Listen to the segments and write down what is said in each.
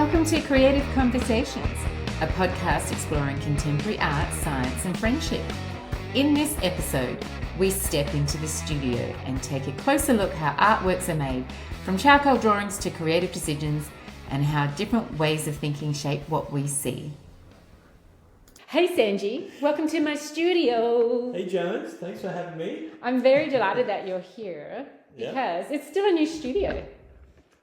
Welcome to Creative Conversations, a podcast exploring contemporary art, science and friendship. In this episode, we step into the studio and take a closer look how artworks are made, from charcoal drawings to creative decisions, and how different ways of thinking shape what we see. Hey Sanji, welcome to my studio. Hey Jones, thanks for having me. I'm very delighted that you're here because it's still a new studio.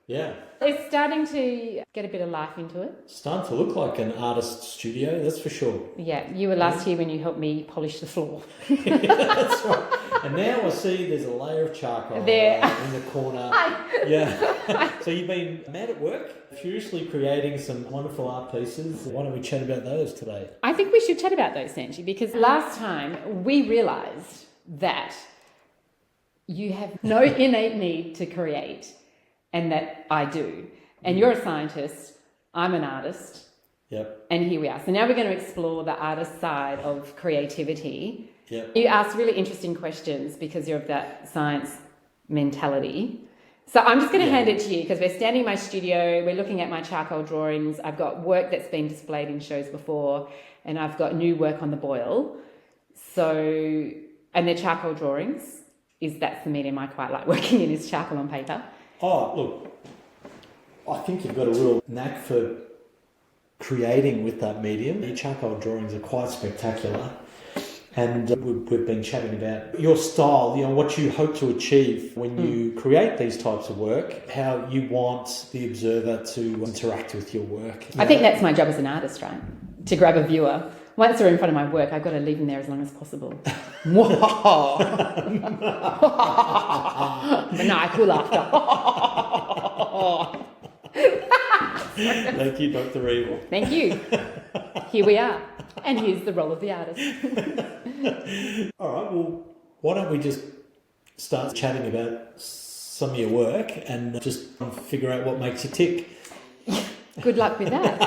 Yeah. It's starting to get a bit of life into it. Starting to look like an artist studio, that's for sure. Yeah, you were last here when you helped me polish the floor. That's right. And now I see there's a layer of charcoal there in the corner. Yeah. So you've been mad at work, furiously creating some wonderful art pieces. Why don't we chat about those today? I think we should chat about those, Sanji, because last time we realised that you have no innate need to create, and that I do. And you're a scientist, I'm an artist. Yep. And here we are. So now we're going to explore the artist side of creativity. Yep. You ask really interesting questions because you're of that science mentality. So I'm just going to hand it to you because we're standing in my studio, we're looking at my charcoal drawings. I've got work that's been displayed in shows before, and I've got new work on the boil. So, and they're charcoal drawings. That's the medium I quite like working in, is charcoal on paper. Oh, look, I think you've got a real knack for creating with that medium. Your charcoal drawings are quite spectacular. And we've been chatting about your style, what you hope to achieve when you create these types of work, how you want the observer to interact with your work. I think that's my job as an artist, right? To grab a viewer. Once they're in front of my work, I've got to leave them there as long as possible. Maniacal laughter. Thank you, Dr. Evil. Thank you. Here we are. And here's the role of the artist. All right, well, why don't we just start chatting about some of your work and just figure out what makes you tick. Good luck with that.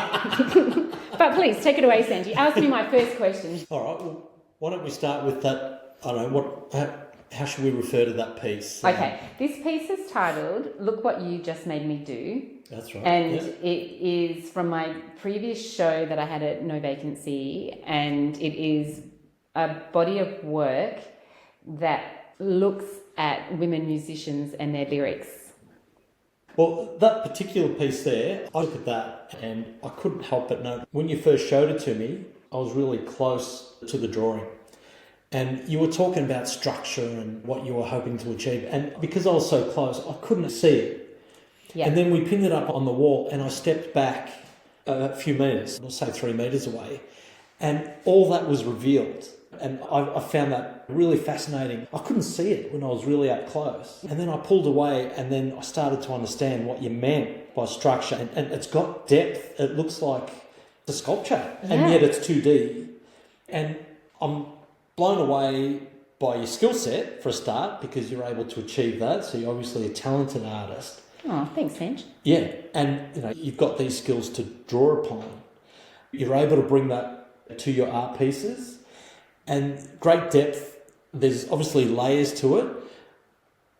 But please, take it away, Sanji. Ask me my first question. All right, well, why don't we start with that, I don't know, how should we refer to that piece? Okay, this piece is titled, Look What You Just Made Me Do. That's right. And it is from my previous show that I had at No Vacancy, and it is a body of work that looks at women musicians and their lyrics. Well, that particular piece there, I look at that and I couldn't help but note, when you first showed it to me, I was really close to the drawing. And you were talking about structure and what you were hoping to achieve. And because I was so close, I couldn't see it. Yeah. And then we pinned it up on the wall and I stepped back a few metres, I'll say 3 metres away, and all that was revealed. And I found that really fascinating. I couldn't see it when I was really up close. And then I pulled away and then I started to understand what you meant by structure. And it's got depth. It looks like a sculpture. Yeah. And yet it's 2D. And I'm blown away by your skill set for a start, because you're able to achieve that. So you're obviously a talented artist. Oh, thanks, Sanj. Yeah. And you've got these skills to draw upon. You're able to bring that to your art pieces. And great depth. There's obviously layers to it.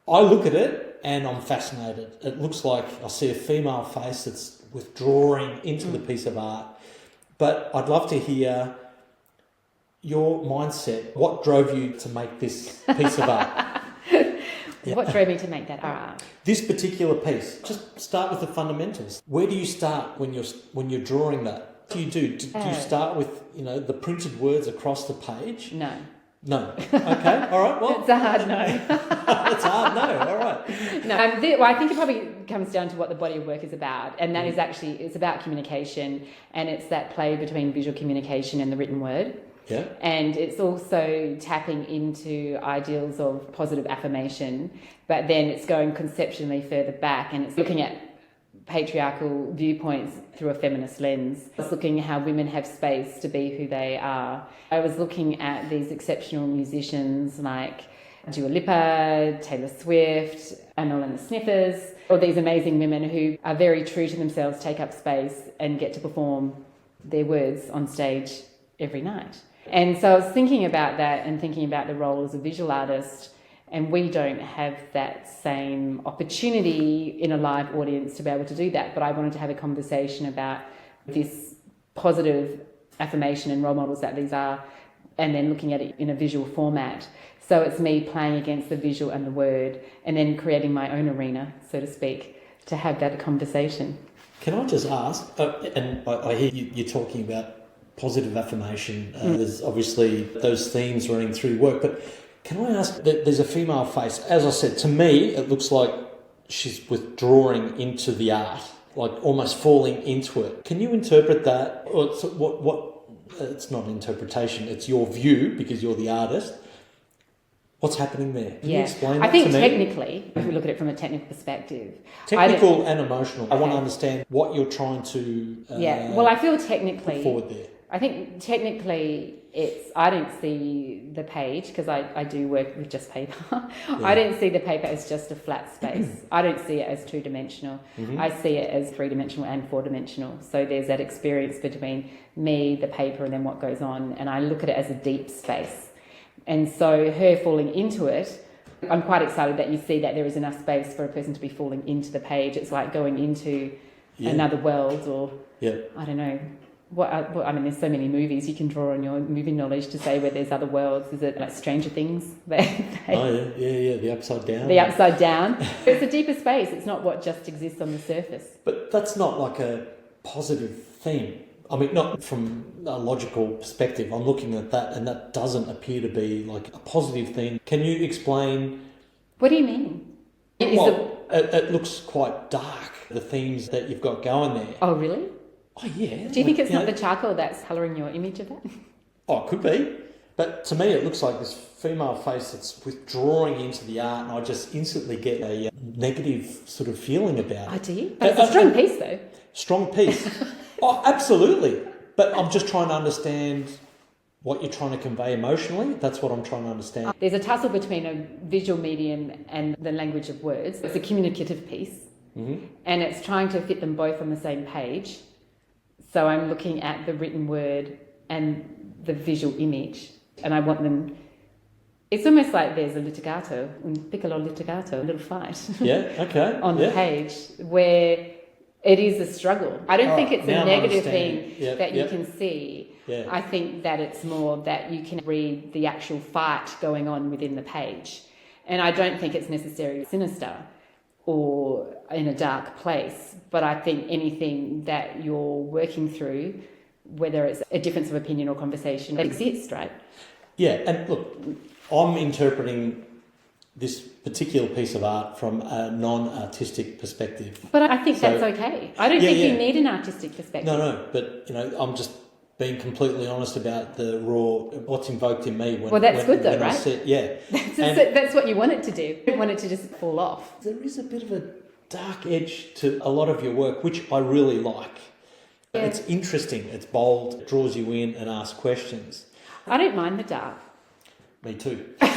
I look at it and I'm fascinated. It looks like I see a female face that's withdrawing into the piece of art. But I'd love to hear your mindset. What drove you to make this piece of art? Yeah. What drove me to make that art? This particular piece. Just start with the fundamentals. Where do you start when you're drawing that? What do you do? Do you start with the printed words across the page? No. No. Okay. All right. Well, it's a hard no. It's hard no. All right. No. I think it probably comes down to what the body of work is about, and that is actually, it's about communication, and it's that play between visual communication and the written word. Yeah. And it's also tapping into ideals of positive affirmation, but then it's going conceptually further back, and it's looking at patriarchal viewpoints through a feminist lens. I was looking at how women have space to be who they are. I was looking at these exceptional musicians like Dua Lipa, Taylor Swift, Amel and the Sniffers, all these amazing women who are very true to themselves, take up space and get to perform their words on stage every night. And so I was thinking about that and thinking about the role as a visual artist And we don't have that same opportunity in a live audience to be able to do that. But I wanted to have a conversation about this positive affirmation and role models that these are, and then looking at it in a visual format. So it's me playing against the visual and the word, and then creating my own arena, so to speak, to have that conversation. Can I just ask, and I hear you talking about positive affirmation, there's obviously those themes running through work, but can I ask, that there's a female face, as I said, to me it looks like she's withdrawing into the art, like almost falling into it. Can you interpret that? Or it's not interpretation, it's your view because you're the artist. What's happening there? Can you explain that to me? I think technically, if we look at it from a technical perspective... Technical and emotional. Okay. I want to understand what you're trying to I feel technically... put forward there. I think technically I don't see the page, because I do work with just paper. I don't see the paper as just a flat space. I don't see it as two-dimensional. I see it as three-dimensional and four-dimensional. So there's that experience between me, the paper, and then what goes on. And I look at it as a deep space. And so her falling into it, I'm quite excited that you see that there is enough space for a person to be falling into the page. It's like going into another world, or I don't know. I mean, there's so many movies you can draw on your movie knowledge to say where there's other worlds. Is it like Stranger Things? The Upside Down. The Upside Down. It's a deeper space. It's not what just exists on the surface. But that's not like a positive theme. I mean, not from a logical perspective. I'm looking at that, and that doesn't appear to be like a positive theme. Can you explain? What do you mean? It looks quite dark, the themes that you've got going there. Oh, really? Oh, yeah. Do you think it's not the charcoal that's colouring your image of it? Oh, it could be. But to me, it looks like this female face that's withdrawing into the art, and I just instantly get a negative sort of feeling about it. Oh, do you? But it's a strong piece, though. Strong piece. Oh, absolutely. But I'm just trying to understand what you're trying to convey emotionally. That's what I'm trying to understand. There's a tussle between a visual medium and the language of words. It's a communicative piece, and it's trying to fit them both on the same page. So I'm looking at the written word and the visual image, and I want them... It's almost like there's a litigato, un piccolo litigato, a little fight on the page, where it is a struggle. I don't think it's a negative thing that you can see. I think that it's more that you can read the actual fight going on within the page. And I don't think it's necessarily sinister or in a dark place, but I think anything that you're working through, whether it's a difference of opinion or conversation, that exists, right? Yeah, and look, I'm interpreting this particular piece of art from a non-artistic perspective. But I think that's okay. I don't think you need an artistic perspective. No, but I'm just being completely honest about the raw, what's invoked in me when... Well, that's good though, right? That's what you want it to do. You don't want it to just fall off. There is a bit of a dark edge to a lot of your work, which I really like. Yeah. It's interesting, it's bold, it draws you in and asks questions. I don't mind the dark. Me too. I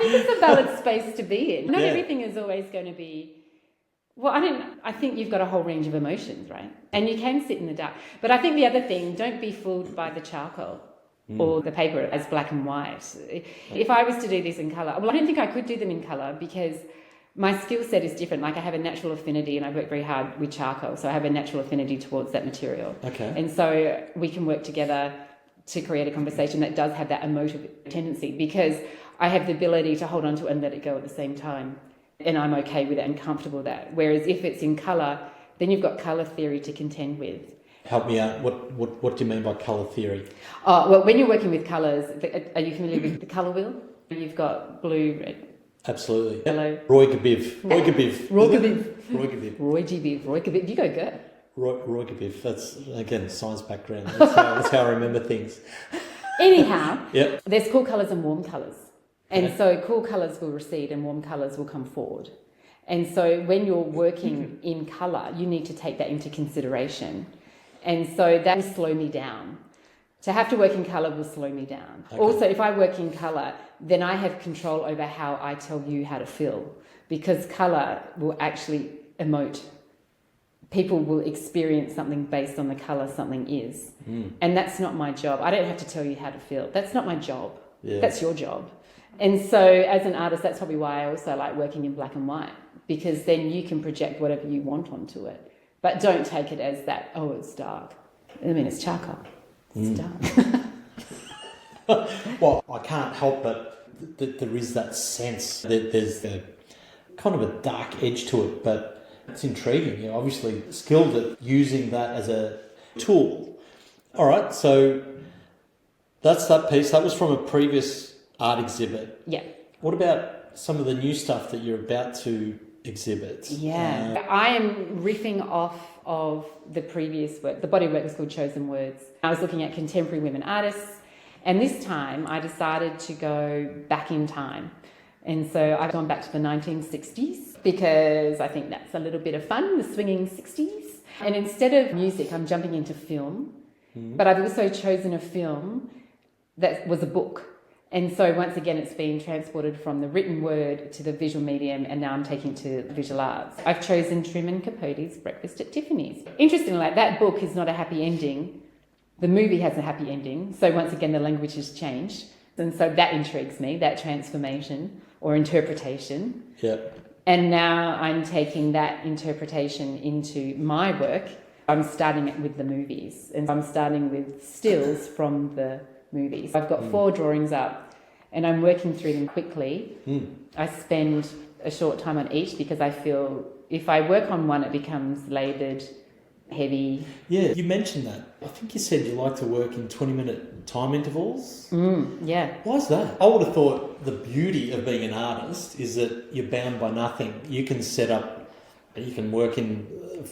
think it's a valid space to be in. Not everything is always going to be... Well, I think you've got a whole range of emotions, right? And you can sit in the dark. But I think the other thing, don't be fooled by the charcoal or the paper as black and white. If I was to do this in colour, well, I don't think I could do them in colour because my skill set is different. Like I have a natural affinity and I work very hard with charcoal. So I have a natural affinity towards that material. Okay. And so we can work together to create a conversation that does have that emotive tendency because I have the ability to hold on to it and let it go at the same time. And I'm okay with it and comfortable with that. Whereas if it's in colour, then you've got colour theory to contend with. Help me out. What do you mean by colour theory? Oh, well, when you're working with colours, are you familiar with the colour wheel? You've got blue, red. Absolutely. Yellow. Roy Gabiv. You go good. Roy Gabiv. That's, again, science background. That's how I remember things. Anyhow, there's cool colours and warm colours. And so cool colours will recede and warm colours will come forward. And so when you're working in colour, you need to take that into consideration. And so that will slow me down. To have to work in colour will slow me down. Okay. Also, if I work in colour, then I have control over how I tell you how to feel because colour will actually emote. People will experience something based on the colour something is. And that's not my job. I don't have to tell you how to feel. That's not my job. Yeah. That's your job. And so as an artist, that's probably why I also like working in black and white, because then you can project whatever you want onto it. But don't take it as that, oh, it's dark. I mean, it's charcoal. It's dark. Well, I can't help but there is that sense that there's a kind of a dark edge to it, but it's intriguing. You're obviously skilled at using that as a tool. All right, so that's that piece. That was from a previous art exhibit. Yeah. What about some of the new stuff that you're about to exhibit? Yeah. I am riffing off of the previous work. The body of work was called Chosen Words. I was looking at contemporary women artists, and this time I decided to go back in time. And so I've gone back to the 1960s because I think that's a little bit of fun, the swinging 60s. And instead of music, I'm jumping into film. But I've also chosen a film that was a book. And so once again, it's been transported from the written word to the visual medium, and now I'm taking to visual arts. I've chosen Truman Capote's Breakfast at Tiffany's. Interestingly, like, that book is not a happy ending. The movie has a happy ending. So once again, the language has changed. And so that intrigues me, that transformation or interpretation. Yeah. And now I'm taking that interpretation into my work. I'm starting it with the movies, and I'm starting with stills from the movies. I've got 4 drawings up, and I'm working through them quickly. I spend a short time on each because I feel if I work on one, it becomes laboured, heavy. Yeah, you mentioned that. I think you said you like to work in 20-minute time intervals. Yeah. Why is that? I would have thought the beauty of being an artist is that you're bound by nothing. You can set up, you can work in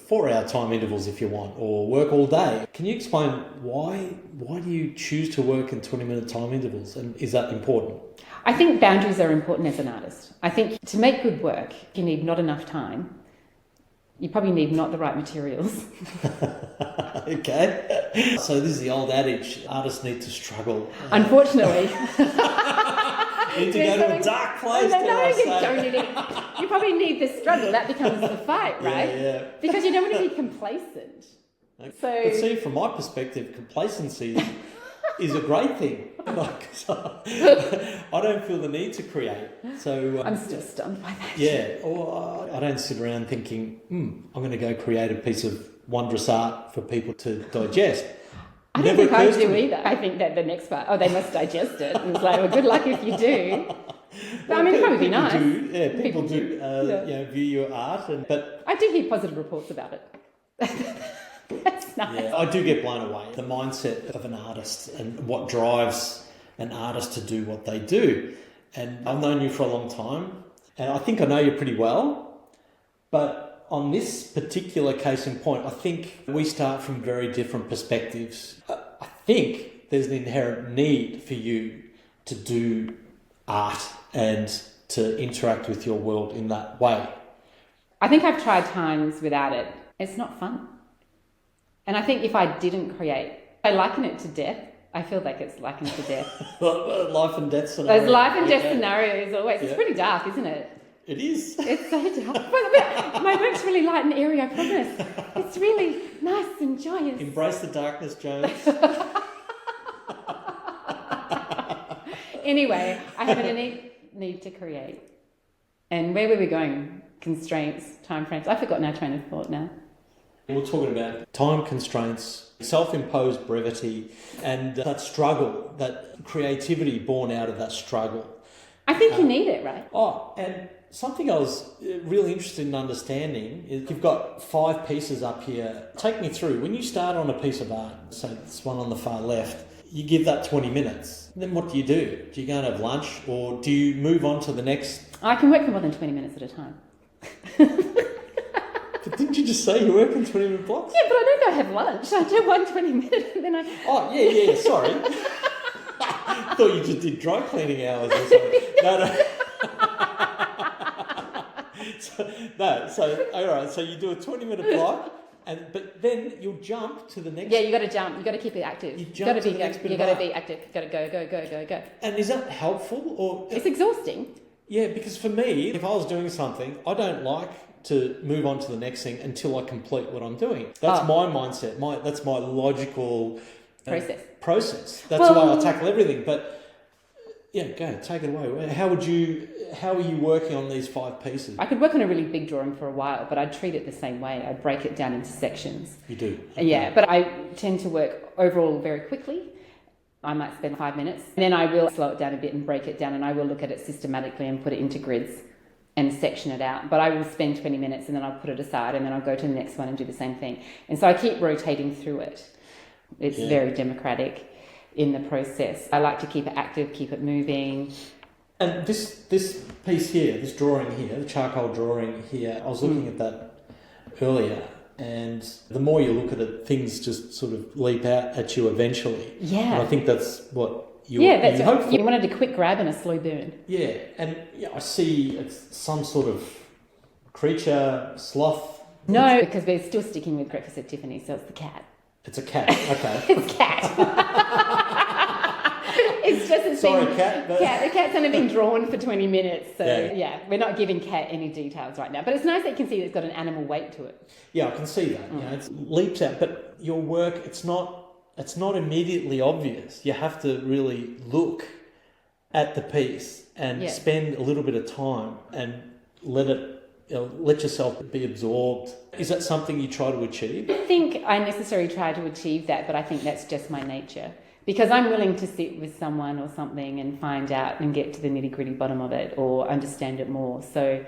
4-hour time intervals if you want, or work all day. Can you explain why do you choose to work in 20-minute time intervals, and is that important? I think boundaries are important as an artist. I think to make good work, you need not enough time. You probably need not the right materials. Okay. So this is the old adage, artists need to struggle. Unfortunately. You need to go to a dark place. You probably need the struggle. That becomes the fight, right? Yeah. Because you don't want to be complacent. Okay. So, but see, from my perspective, complacency is a great thing. I don't feel the need to create. So I'm still stunned by that. Yeah, or I don't sit around thinking, I'm going to go create a piece of wondrous art for people to digest. I don't think I do either. I think that the next part, they must digest it. And it's like, well, good luck if you do. But Well, I mean, it'd probably be people nice. do, yeah, people do, Yeah. view your art, but I do hear positive reports about it. That's nice. yeah, I do get blown away. The mindset of an artist and what drives an artist to do what they do. And I've known you for a long time, and I think I know you pretty well. But on this particular case in point, I think we start from very different perspectives. I think there's an inherent need for you to do art and to interact with your world in that way. I think I've tried times without it. It's not fun. And I think if I didn't create, I liken it to death. I feel like it's likened to death. Life and death scenario. Those life and death scenarios always. It's pretty dark, isn't it? It is. It's so dark. But my work's really light and airy, I promise. It's really nice and joyous. Embrace the darkness, Jones. Anyway, I have an innate need to create. And where were we going? Constraints, time frames. I've forgotten our train of thought now. We're talking about time constraints, self-imposed brevity, and that struggle, that creativity born out of that struggle. I think you need it, right? Oh, and something I was really interested in understanding is you've got 5 pieces up here. Take me through. When you start on a piece of art, so this one on the far left, you give that 20 minutes. Then what do? Do you go and have lunch, or do you move on to the next? I can work for more than 20 minutes at a time. But didn't you just say you work in 20-minute blocks? Yeah, but I don't go have lunch. I do 1 20-minute and then I... Oh, yeah, sorry. I thought you just did dry cleaning hours or something. No. So all right, so you do a 20-minute block, but then you'll jump to the next... Yeah, you got to jump. You got to keep it active. You jump to the next bit of art. You got to be active. You got to go. And is that helpful? Or it's exhausting. Yeah, because for me, if I was doing something, I don't like to move on to the next thing until I complete what I'm doing. That's my mindset. That's my logical process. That's the way I tackle everything. But Yeah, go, take it away. How are you working on these 5 pieces? I could work on a really big drawing for a while, but I'd treat it the same way. I'd break it down into sections. You do? Yeah, but I tend to work overall very quickly. I might spend 5 minutes. Then I will slow it down a bit and break it down, and I will look at it systematically and put it into grids and section it out. But I will spend 20 minutes and then I'll put it aside and then I'll go to the next one and do the same thing. And so I keep rotating through it. It's very democratic in the process. I like to keep it active, keep it moving. And this piece here, this drawing here, the charcoal drawing here, I was looking at that earlier, and the more you look at it, things just sort of leap out at you eventually. Yeah. And I think that's what you that's hope for. You wanted a quick grab and a slow burn. Yeah, and I see it's some sort of creature, sloth. No, because we're still sticking with Breakfast at Tiffany's, so it's the cat. It's a cat, okay. It's cat. Cat. But... The cat's only been drawn for 20 minutes, so we're not giving cat any details right now. But it's nice that you can see it's got an animal weight to it. Yeah, I can see that. You know, it leaps out, but your work, it's not immediately obvious. You have to really look at the piece and spend a little bit of time and let yourself be absorbed. Is that something you try to achieve? I think I necessarily try to achieve that, but I think that's just my nature. Because I'm willing to sit with someone or something and find out and get to the nitty-gritty bottom of it or understand it more. So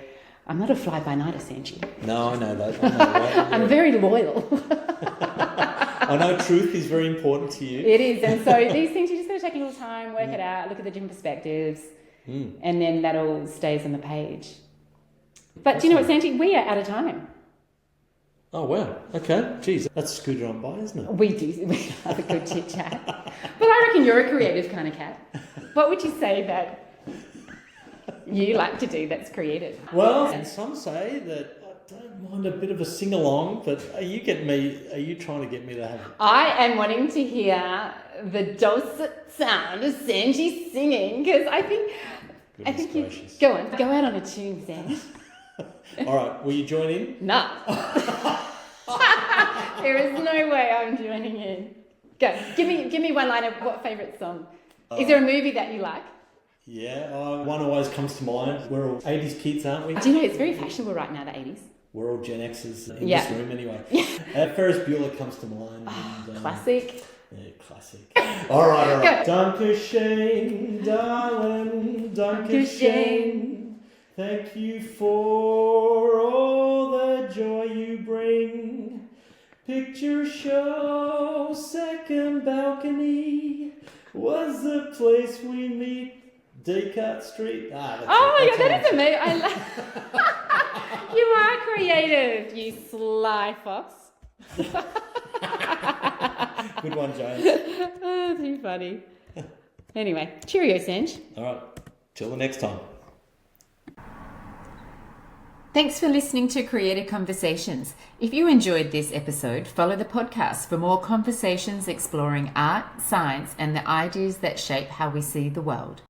I'm not a fly-by-nighter, Sanji. No, I know that. I'm very loyal. I know truth is very important to you. It is. And so these things, you just got to take a little time, work it out, look at the different perspectives, and then that all stays on the page. But do you know what, Sanji? We are out of time. Oh, wow. Okay. Geez, that's scooted on by, isn't it? We do. We have a good chit-chat. But I reckon you're a creative kind of cat. What would you say that you like to do that's creative? Well, and some say that I don't mind a bit of a sing-along, but are you trying to get me to have... I am wanting to hear the dulcet sound of Sanji singing, because I think you... Go out on a tune, Sanji. All right, will you join in? No. There is no way I'm joining in. Go. Give me one line of what favourite song. Is there a movie that you like? Yeah, one always comes to mind. We're all 80s kids, aren't we? Do you know it's very fashionable right now, the 80s? We're all Gen Xers in this room anyway. Ferris Bueller comes to mind. Classic. Yeah, classic. All right. Dankeschön, darling, Dankeschön. Thank you for all the joy you bring. Picture show, second balcony was the place we meet. Descartes Street. Oh my God, that is amazing. You are creative, you sly fox. Good one, James. Oh, too funny. Anyway, cheerio, Sanj. All right, till the next time. Thanks for listening to Creative Conversations. If you enjoyed this episode, follow the podcast for more conversations exploring art, science, and the ideas that shape how we see the world.